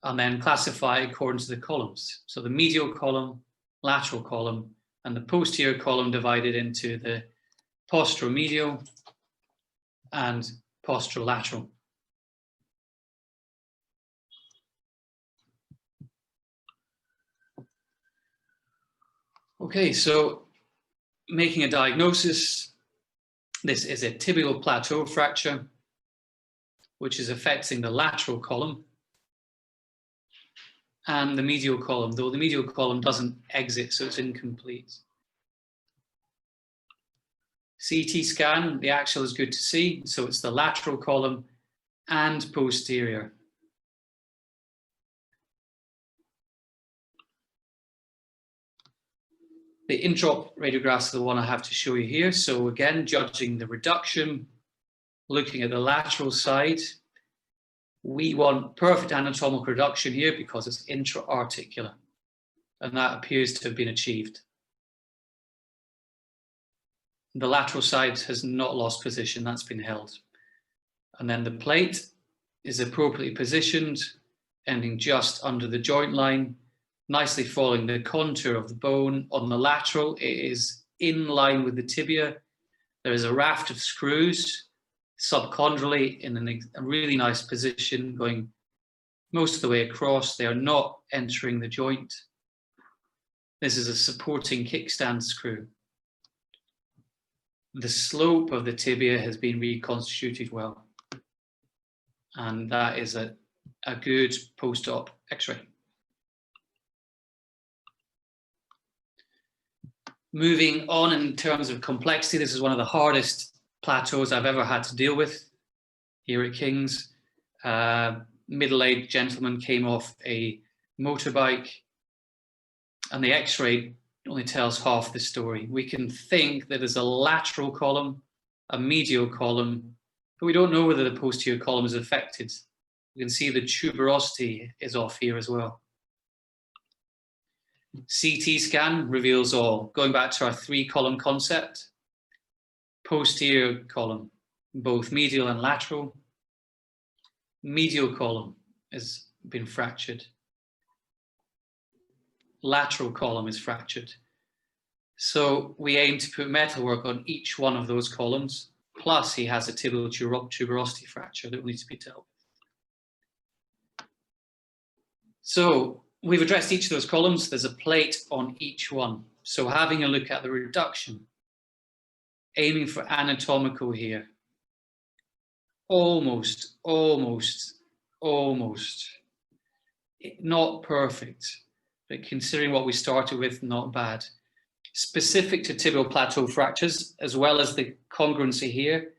and then classify according to the columns. So the medial column, lateral column, and the posterior column divided into the posteromedial and posterolateral. Okay, so making a diagnosis, this is a tibial plateau fracture, which is affecting the lateral column and the medial column, though the medial column doesn't exit, so it's incomplete. CT scan, the axial is good to see, so it's the lateral column and posterior. The intra-op radiographs are the one I have to show you here. So again, judging the reduction, looking at the lateral side, we want perfect anatomical reduction here because it's intra-articular, and that appears to have been achieved. The lateral side has not lost position, that's been held. And then the plate is appropriately positioned, ending just under the joint line, nicely following the contour of the bone. On the lateral, it is in line with the tibia. There is a raft of screws subchondraly in a really nice position, going most of the way across. They are not entering the joint. This is a supporting kickstand screw. The slope of the tibia has been reconstituted well, and that is a good post-op X-ray. Moving on in terms of complexity, this is one of the hardest plateaus I've ever had to deal with here at King's. Middle-aged gentleman came off a motorbike, and the X-ray only tells half the story. We can think that there's a lateral column, a medial column, but we don't know whether the posterior column is affected. You can see the tuberosity is off here as well. CT scan reveals all. Going back to our 3-column concept, posterior column, both medial and lateral. Medial column has been fractured. Lateral column is fractured. So we aim to put Metalwork on each one of those columns, plus he has a tibial tuberosity fracture that will need to be dealt with. So we've addressed each of those columns. There's a plate on each one. So having a look at the reduction, aiming for anatomical here. Almost. Not perfect, but considering what we started with, not bad. Specific to tibial plateau fractures, as well as the congruency here,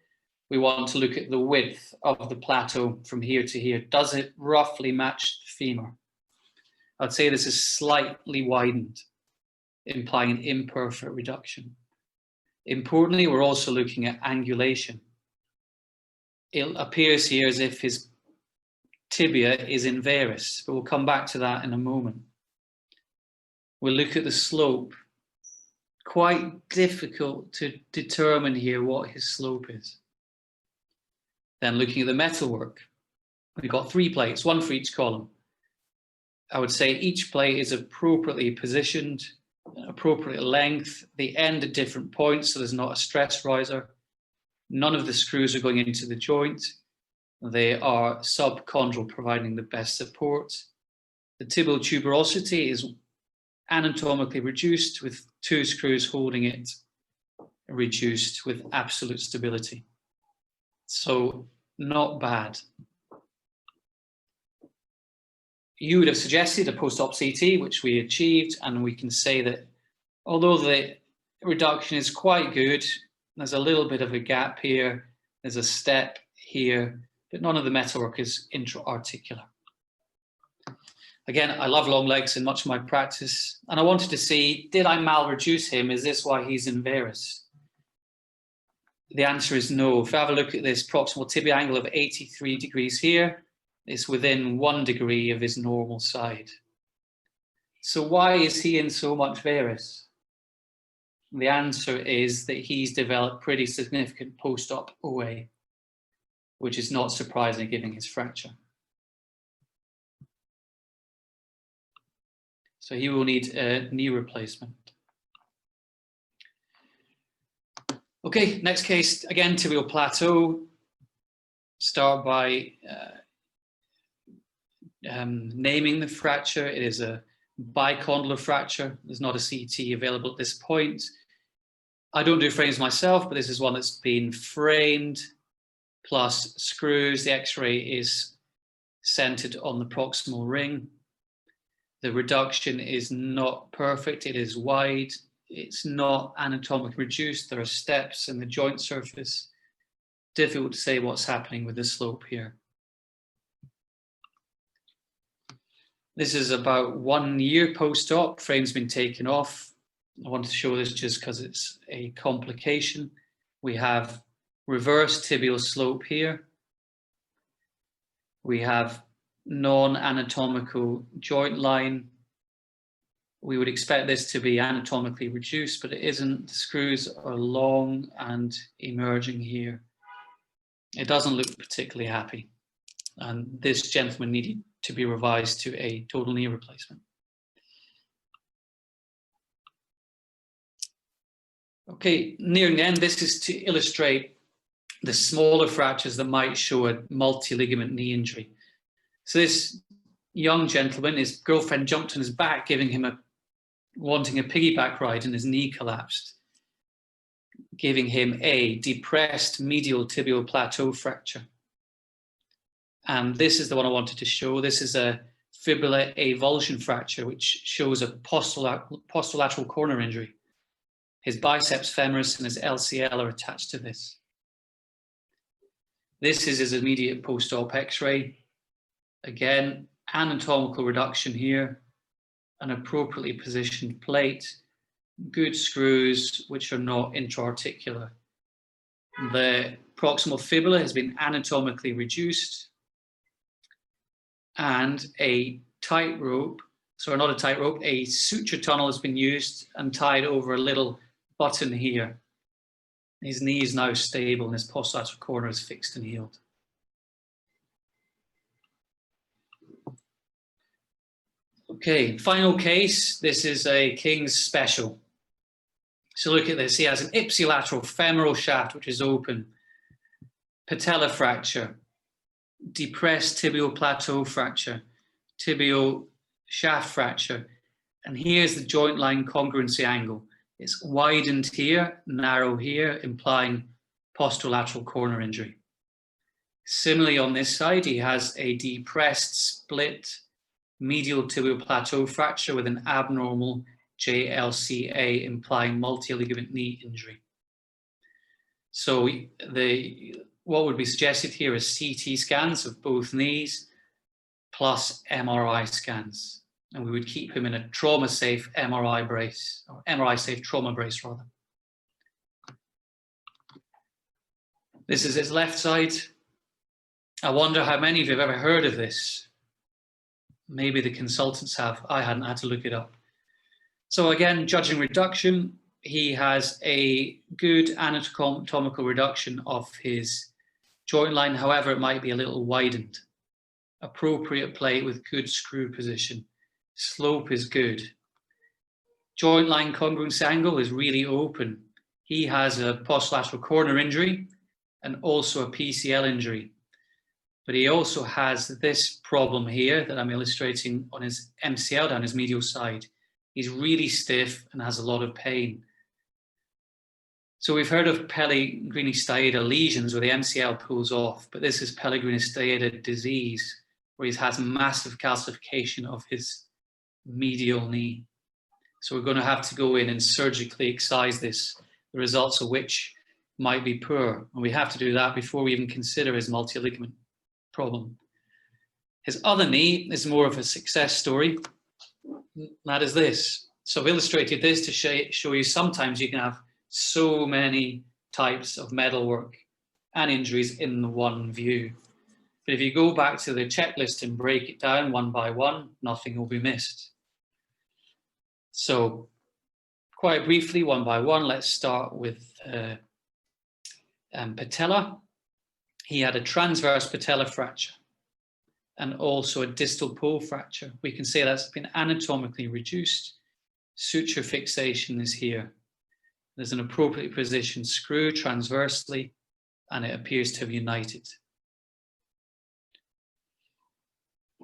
we want to look at the width of the plateau from here to here. Does it roughly match the femur? I'd say this is slightly widened, implying an imperfect reduction. Importantly, we're also looking at angulation. It appears here as if his tibia is inverus, but we'll come back to that in a moment. We'll look at the slope. Quite difficult to determine here what his slope is. Then looking at the metalwork, we've got 3 plates, 1 for each column. I would say each plate is appropriately positioned, appropriate length. They end at different points, so there's not a stress riser. None of the screws are going into the joint. They are subchondral, providing the best support. The tibial tuberosity is anatomically reduced with 2 screws holding it, reduced with absolute stability. So not bad. You would have suggested a post-op CT, which we achieved, and we can say that although the reduction is quite good, there's a little bit of a gap here, there's a step here, but none of the metalwork is intra-articular. Again, I love long legs in much of my practice, and I wanted to see, did I malreduce him? Is this why he's inverus? The answer is no. If I have a look at this proximal tibia angle of 83 degrees here, it's within 1 degree of his normal side. So why is he in so much varus? The answer is that he's developed pretty significant post-op OA, which is not surprising given his fracture. So he will need a knee replacement. Okay, next case, again, tibial plateau. Start by naming the fracture. It is a bicondylar fracture. There's not a CT available at this point. I don't do frames myself, but this is one that's been framed, plus screws. The X-ray is centered on the proximal ring. The reduction is not perfect. It is wide. It's not anatomically reduced. There are steps in the joint surface. Difficult to say what's happening with the slope here. This is about 1 year post-op. Frame's been taken off. I wanted to show this just because it's a complication. We have reverse tibial slope here. We have non-anatomical joint line. We would expect this to be anatomically reduced, but it isn't. The screws are long and emerging here. It doesn't look particularly happy. And this gentleman needed to be revised to a total knee replacement. Okay, nearing the end, this is to illustrate the smaller fractures that might show a multi-ligament knee injury. So this young gentleman, his girlfriend jumped on his back, wanting a piggyback ride, and his knee collapsed, giving him a depressed medial tibial plateau fracture. And this is the one I wanted to show. This is a fibular avulsion fracture, which shows a posterolateral corner injury. His biceps femoris and his LCL are attached to this. This is his immediate post-op X-ray. Again, anatomical reduction here, an appropriately positioned plate, good screws which are not intra-articular. The proximal fibula has been anatomically reduced, and a tightrope, sorry, not a tightrope, a suture tunnel has been used and tied over a little button here. His knee is now stable and his posterolateral corner is fixed and healed. Okay, final case. This is a King's special. So look at this. He has an ipsilateral femoral shaft which is open, patella fracture, depressed tibial plateau fracture, tibial shaft fracture, and here's the joint line congruency angle. It's widened here, narrow here, implying posterolateral corner injury. Similarly, on this side, he has a depressed split medial tibial plateau fracture with an abnormal JLCA, implying multi-ligament knee injury. So what would be suggested here is CT scans of both knees plus MRI scans. And we would keep him in a trauma-safe MRI brace, or MRI-safe trauma brace rather. This is his left side. I wonder how many of you have ever heard of this. Maybe the consultants have. I hadn't had to look it up. So again, judging reduction, he has a good anatomical reduction of his joint line. However, it might be a little widened. Appropriate plate with good screw position. Slope is good. Joint line congruence angle is really open. He has a posterolateral corner injury and also a PCL injury. But he also has this problem here that I'm illustrating on his MCL down his medial side. He's really stiff and has a lot of pain. So we've heard of Pellegrini striatal lesions where the MCL pulls off, but this is Pellegrini striatal disease where he has massive calcification of his medial knee. So we're going to have to go in and surgically excise this, the results of which might be poor. And we have to do that before we even consider his multi-ligament problem. His other knee is more of a success story. That is this. So I've illustrated this to show you sometimes you can have so many types of metalwork and injuries in the one view. But if you go back to the checklist and break it down one by one, nothing will be missed. So quite briefly, one by one, let's start with patella. He had a transverse patella fracture and also a distal pole fracture. We can say that's been anatomically reduced. Suture fixation is here. There's an appropriately positioned screw transversely, and it appears to have united.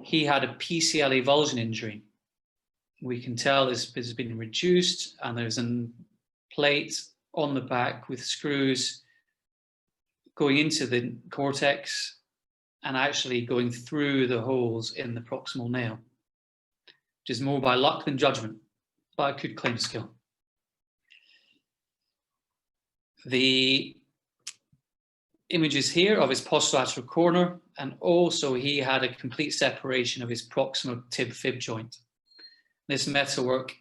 He had a PCL avulsion injury. we can tell this has been reduced, and there's a plate on the back with screws going into the cortex and actually going through the holes in the proximal nail, which is more by luck than judgment, but I could claim skill. The images here of his posterolateral corner, and also he had a complete separation of his proximal tib-fib joint. This metalwork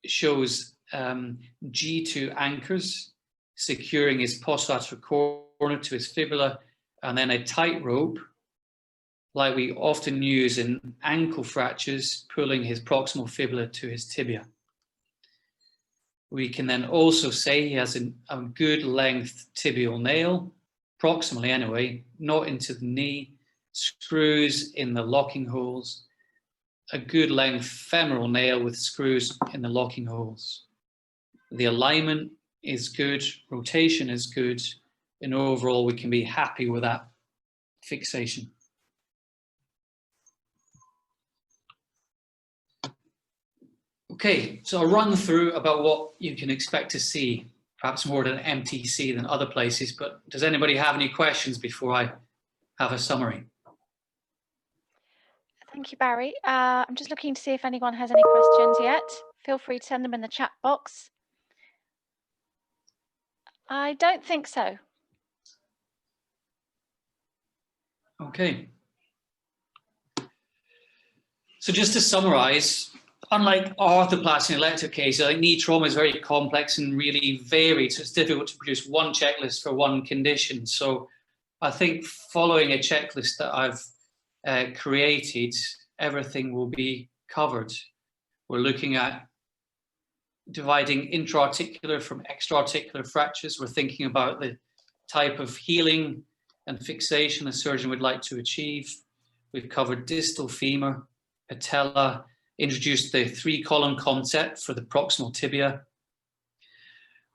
shows G2 anchors securing his posterolateral corner to his fibula, and then a tight rope, like we often use in ankle fractures, pulling his proximal fibula to his tibia. We can then also say he has a good length tibial nail, proximally anyway, not into the knee, screws in the locking holes, a good length femoral nail with screws in the locking holes. The alignment is good, rotation is good, and overall we can be happy with that fixation. Okay, so I'll run through about what you can expect to see, perhaps more at an MTC than other places, but does anybody have any questions before I have a summary? Thank you, Barry. I'm just looking to see if anyone has any questions yet. Feel free to send them in the chat box. I don't think so. Okay. So just to summarize, unlike arthroplasty and elective cases, I think knee trauma is very complex and really varied, so it's difficult to produce one checklist for one condition. So I think following a checklist that I've created, everything will be covered. We're looking at dividing intra-articular from extra-articular fractures. We're thinking about the type of healing and fixation a surgeon would like to achieve. We've covered distal femur, patella, introduced the 3-column concept for the proximal tibia.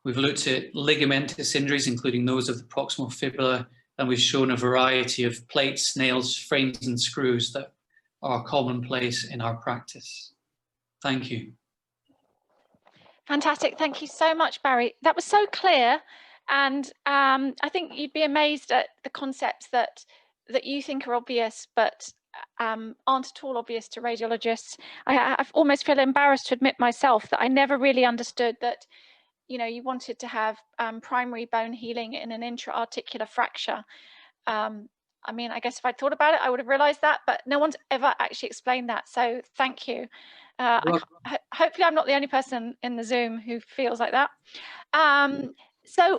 We've looked at ligamentous injuries, including those of the proximal fibula, and we've shown a variety of plates, nails, frames, and screws that are commonplace in our practice. Thank you. Fantastic. Thank you so much, Barry. That was so clear. And I think you'd be amazed at the concepts that you think are obvious, but aren't at all obvious to radiologists. I almost feel embarrassed to admit myself that I never really understood that, you know, you wanted to have primary bone healing in an intra-articular fracture. I mean, I guess if I'd thought about it, I would have realized that, but no one's ever actually explained that. So thank you. Hopefully I'm not the only person in the Zoom who feels like that.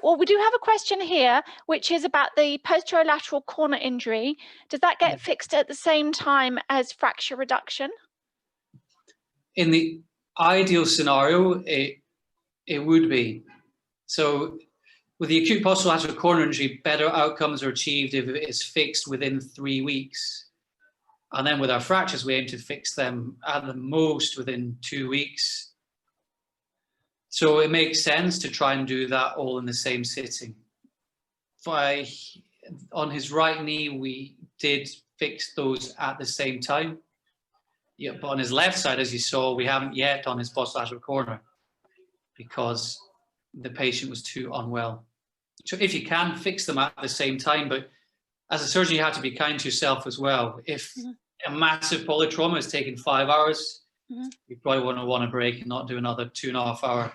Well, we do have a question here, which is about the posterolateral corner injury. Does that get fixed at the same time as fracture reduction? In the ideal scenario, it would be. So with the acute posterolateral corner injury, better outcomes are achieved if it is fixed within 3 weeks. And then with our fractures, we aim to fix them at the most within 2 weeks. So it makes sense to try and do that all in the same sitting. On his right knee, we did fix those at the same time. Yeah, but on his left side, as you saw, we haven't yet done his posterolateral corner because the patient was too unwell. So if you can, fix them at the same time, but as a surgeon, you have to be kind to yourself as well. If a massive polytrauma is taking 5 hours, you probably want a break and not do another 2.5-hour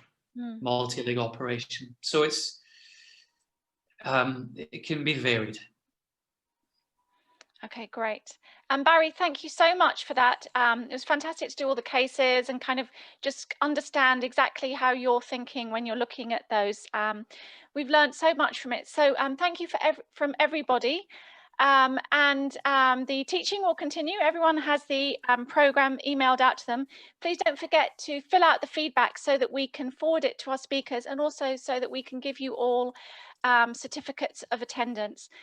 multi-leg operation. So it's it can be varied. Okay, great. And Barry, thank you so much for that. It was fantastic to do all the cases and kind of just understand exactly how you're thinking when you're looking at those. We've learned so much from it. So thank you from everybody. The teaching will continue. Everyone has the program emailed out to them. Please don't forget to fill out the feedback so that we can forward it to our speakers, and also so that we can give you all certificates of attendance.